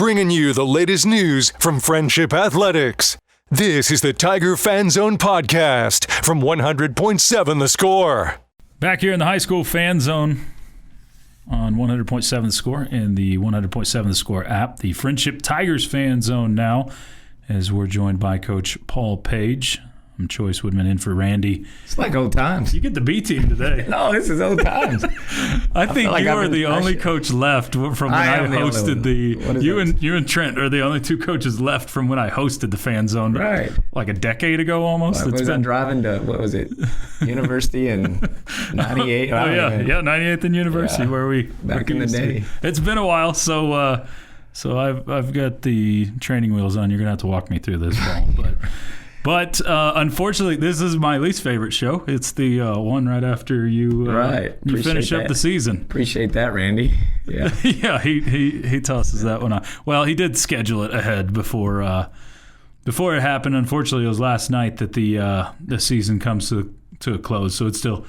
bringing you the latest news from Frenship Athletics. This is the Tiger Fan Zone podcast from 100.7 The Score. Back here in the high school fan zone on 100.7 The Score and the 100.7 The Score app, the Frenship Tigers fan zone now, as we're joined by Coach Paul Page. I'm Chois Woodman in for Randy. It's like old times. You get the B team today. No, this is old times. I think like you are the only coach left from when I hosted you and Trent are the only two coaches left from when I hosted the fan zone. Right. Like a decade ago almost. I was driving to, University in 98? Oh, yeah, 98th and University where we back in the day. It's been a while, so I've got the training wheels on. You're going to have to walk me through this, Paul. But unfortunately, this is my least favorite show. It's the one right after you finish up the season. Appreciate that, Randy. Yeah, yeah. He tosses that one on. Well, he did schedule it ahead before it happened. Unfortunately, it was last night that the season comes to a close. So it's still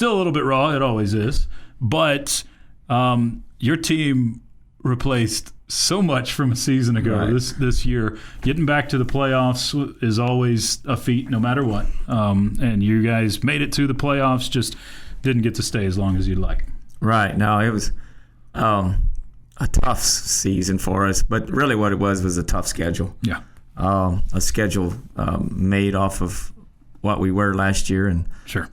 a little bit raw. It always is. But your team replaced so much from a season ago. Right. This year, getting back to the playoffs is always a feat no matter what, and you guys made it to the playoffs, just didn't get to stay as long as you'd like. Right. No, it was a tough season for us, but really what it was a tough schedule. Yeah. A schedule made off of what we were last year, and sure.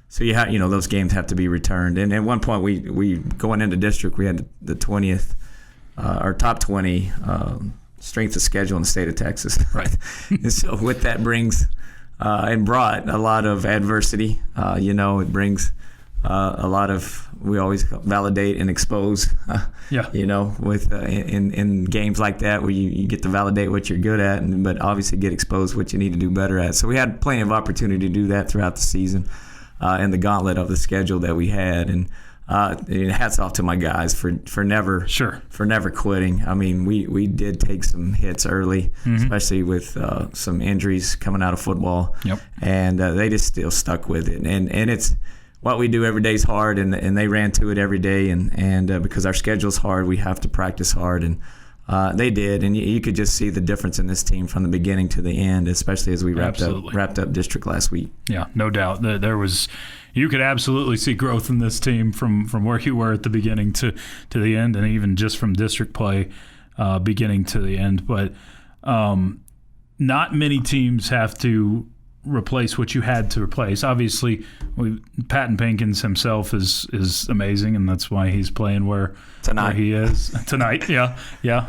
So those games have to be returned. And at one point, we going into district, we had the 20th, our top 20 strength of schedule in the state of Texas. Right. And so with that it brought a lot of adversity. It brings a lot of, we always validate and expose. Yeah. With in games like that where you get to validate what you're good at, but obviously get exposed what you need to do better at. So we had plenty of opportunity to do that throughout the season. And the gauntlet of the schedule that we had, and hats off to my guys for never quitting. I mean, we did take some hits early, especially with some injuries coming out of football. Yep. And they just still stuck with it, and it's what we do every day is hard, and they ran to it every day, and because our schedule's hard, we have to practice hard, and they did, and you could just see the difference in this team from the beginning to the end, especially as we wrapped up district last week. Yeah, no doubt. You could absolutely see growth in this team from where you were at the beginning to the end, and even just from district play beginning to the end. But not many teams have to replace what you had to replace. Obviously, Patton Pinkins himself is amazing, and that's why he's playing where he is tonight. Yeah,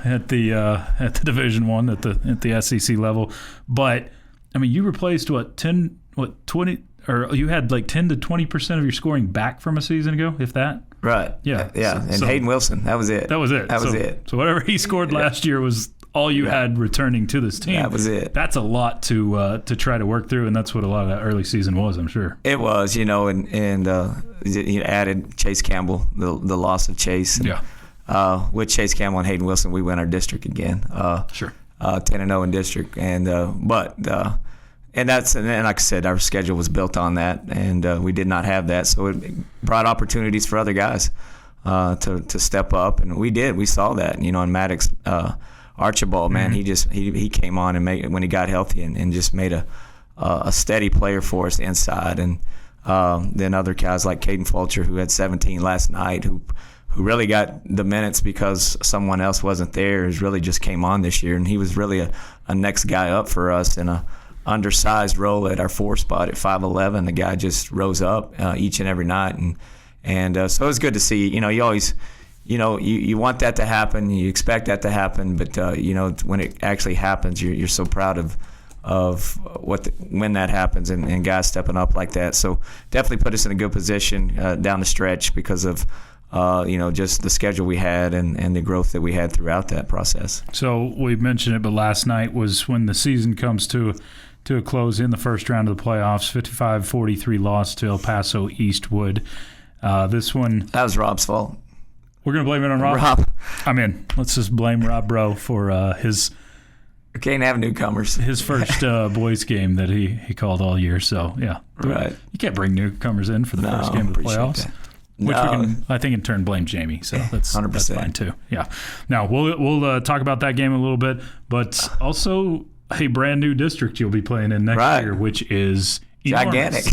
at the Division I at the SEC level. But I mean, you replaced 20, or you had like 10 to 20% of your scoring back from a season ago, if that. Right. Yeah. Yeah. And Hayden Wilson, that was it. That was it. So whatever he scored last year was all you had returning to this team. That was it. That's a lot to try to work through, and that's what a lot of that early season was, I'm sure. It was, and you added Chase Campbell, the loss of Chase. And, with Chase Campbell and Hayden Wilson, we win our district again. Sure. 10-0 in district, and like I said, our schedule was built on that, and we did not have that, so it brought opportunities for other guys to step up, and we did. We saw that, and Maddox. Archibald, man, he came on and when he got healthy and just made a steady player for us inside, and then other guys like Caden Fulcher, who had 17 last night, who really got the minutes because someone else wasn't there, who's really just came on this year, and he was really a next guy up for us in a undersized role at our 4 spot at 5'11". The guy just rose up each and every night, and so it was good to see. You always. You want that to happen, you expect that to happen, but when it actually happens, you're so proud of when that happens and guys stepping up like that. So definitely put us in a good position down the stretch because of just the schedule we had and the growth that we had throughout that process. So we mentioned it, but last night was when the season comes to a close in the first round of the playoffs. 55-43 loss to El Paso Eastwood. This one, that was Rob's fault. We're going to blame it on Rob? I'm in. Let's just blame Rob Bro for his... We can't have newcomers. His first boys game that he called all year. So, yeah. Right. You can't bring newcomers in for the first game of the playoffs. Which we can, I think, in turn blame Jamie. So that's 100%. That's fine too. Yeah. Now we'll talk about that game a little bit, but also a brand new district you'll be playing in next year, which is gigantic.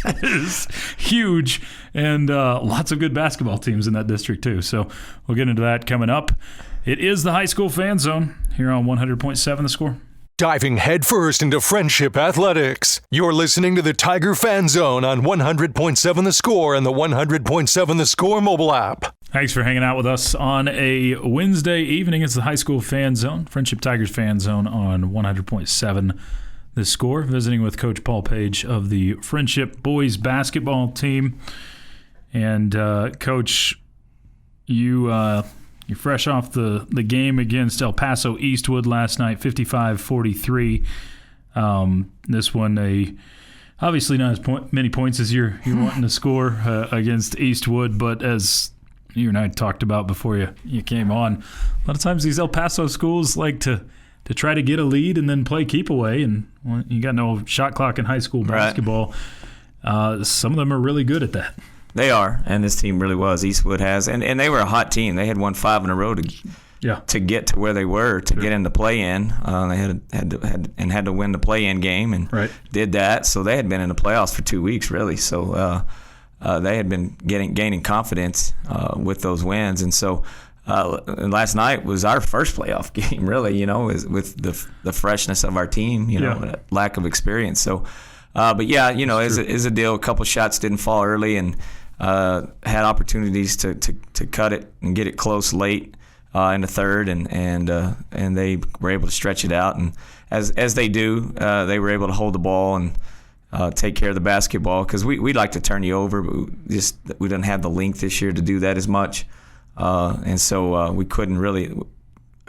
It is huge, and lots of good basketball teams in that district too. So we'll get into that coming up. It is the High School Fan Zone here on 100.7 The Score. Diving headfirst into Frenship athletics. You're listening to the Tiger Fan Zone on 100.7 The Score and the 100.7 The Score mobile app. Thanks for hanging out with us on a Wednesday evening. It's the High School Fan Zone, Frenship Tigers Fan Zone on 100.7 The Score. Visiting with Coach Paul Page of the Frenship boys basketball team. And Coach, you're fresh off the game against El Paso Eastwood last night, 55-43. This one, obviously not as many points as you're wanting to score against Eastwood, but as you and I talked about before you came on, a lot of times these El Paso schools like to try to get a lead and then play keep away, and you got no shot clock in high school basketball. Right. Some of them are really good at that. They are, and this team really was. Eastwood has, and they were a hot team. They had won 5 in a row to get to where they were, to get into play-in. They had to win the play-in game, and did that. So they had been in the playoffs for 2 weeks, really. So they had been gaining confidence with those wins, and so and last night was our first playoff game, really. With the freshness of our team, lack of experience. So, but yeah, is a deal. A couple shots didn't fall early, and had opportunities to cut it and get it close late in the third, and they were able to stretch it out, and as they do, they were able to hold the ball and take care of the basketball, because we'd like to turn you over, but we didn't have the length this year to do that as much, and so we couldn't really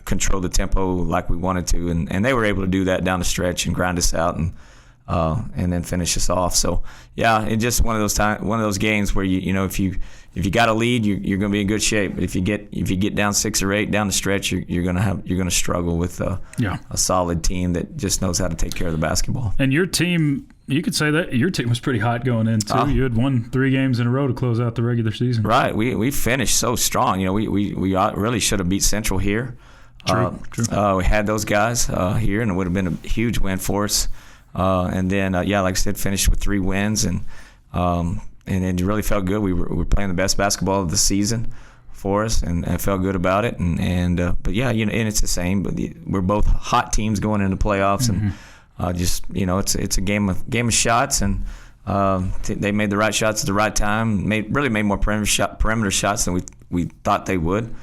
control the tempo like we wanted to, and they were able to do that down the stretch and grind us out and then finish us off. So yeah, it's just one of those games where if you got a lead, you're going to be in good shape. But if you get down 6 or 8 down the stretch, you're going to struggle with a solid team that just knows how to take care of the basketball. And your team, you could say that your team was pretty hot going in too. You had won 3 games in a row to close out the regular season. Right. We finished so strong. We really should have beat Central here. True. We had those guys here, and it would have been a huge win for us. And then, like I said, finished with 3 wins, and it really felt good. We were playing the best basketball of the season for us, and I felt good about it. But yeah, and it's the same. But we're both hot teams going into playoffs, and it's a game of shots, and they made the right shots at the right time. Really made more perimeter shots than we thought they would.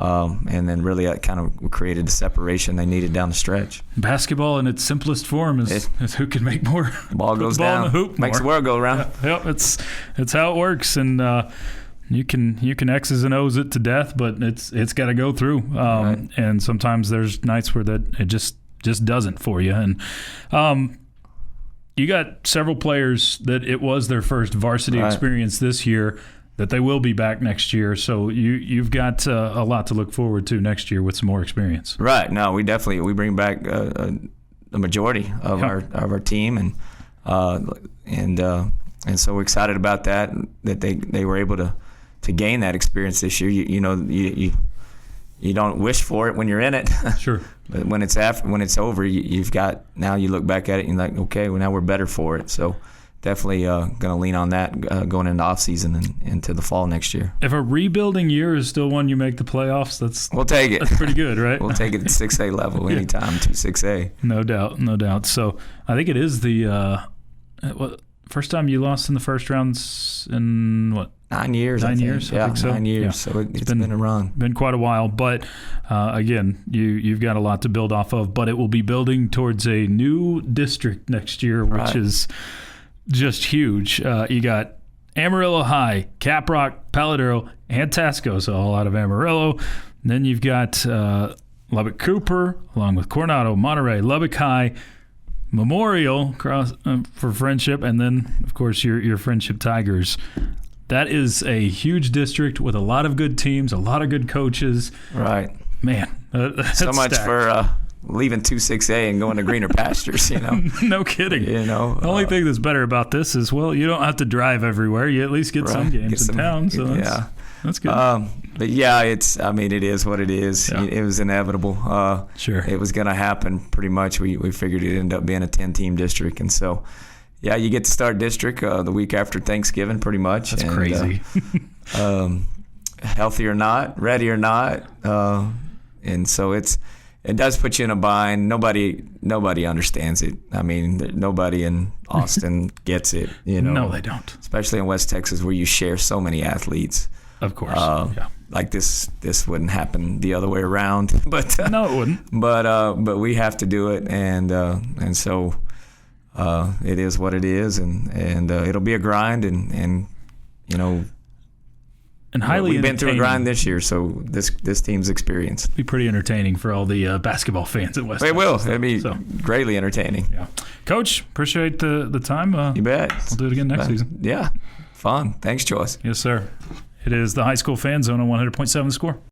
And then really that kind of created the separation they needed down the stretch. Basketball in its simplest form is who can make more. The ball goes down, in the hoop makes the world go around. Yeah, it's how it works, and you can X's and O's it to death, but it's got to go through. Right. And sometimes there's nights where that it just doesn't for you. And you got several players that it was their first varsity experience this year, that they will be back next year. So you've got a lot to look forward to next year with some more experience. Right. No, we bring back the majority of our team, and so we're excited about that they were able to gain that experience this year. You don't wish for it when you're in it. Sure. But when it's over, you've got, now you look back at it and you're like, okay, well, now we're better for it. So definitely going to lean on that going into off season and into the fall next year. If a rebuilding year is still one you make the playoffs, we'll take it. That's pretty good, right? We'll take it to 6A level anytime, 2-6A. No doubt. So I think it is the first time you lost in the first rounds in what? 9 years. 9 years. Yeah, I think so. 9 years. Yeah. So it's been a run. Been quite a while, but again, you've got a lot to build off of. But it will be building towards a new district next year, which is just huge. You got Amarillo High, Caprock, Paladero, and Tasco, so all out of Amarillo. And then you've got Lubbock Cooper, along with Coronado, Monterey, Lubbock High, Memorial for Frenship, and then, of course, your Frenship Tigers. That is a huge district with a lot of good teams, a lot of good coaches. Right. Man, so much stacked. for leaving 2-6A and going to greener pastures, you know. No kidding. You know, the only thing that's better about this is, well, you don't have to drive everywhere. You at least get some games in town. So that's good. But yeah, it is what it is. Yeah. It was inevitable. Sure. It was going to happen pretty much. We figured it'd end up being a 10-team district. And so, yeah, you get to start district the week after Thanksgiving pretty much. That's crazy. Healthy or not, ready or not. And so it does put you in a bind. Nobody understands it. I mean, nobody in Austin gets it. You know, no, they don't. Especially in West Texas, where you share so many athletes. Of course, like this wouldn't happen the other way around. But no, it wouldn't. But we have to do it, and so it is what it is, and it'll be a grind, and you know. And highly we've been through a grind this year, so this team's experienced. It'll be pretty entertaining for all the basketball fans at West. It will. It'll be greatly entertaining. Yeah, Coach, appreciate the time. You bet. We'll do it again next season. Yeah, fun. Thanks, Chois. Yes, sir. It is the High School Fan Zone on 100.7 The Score.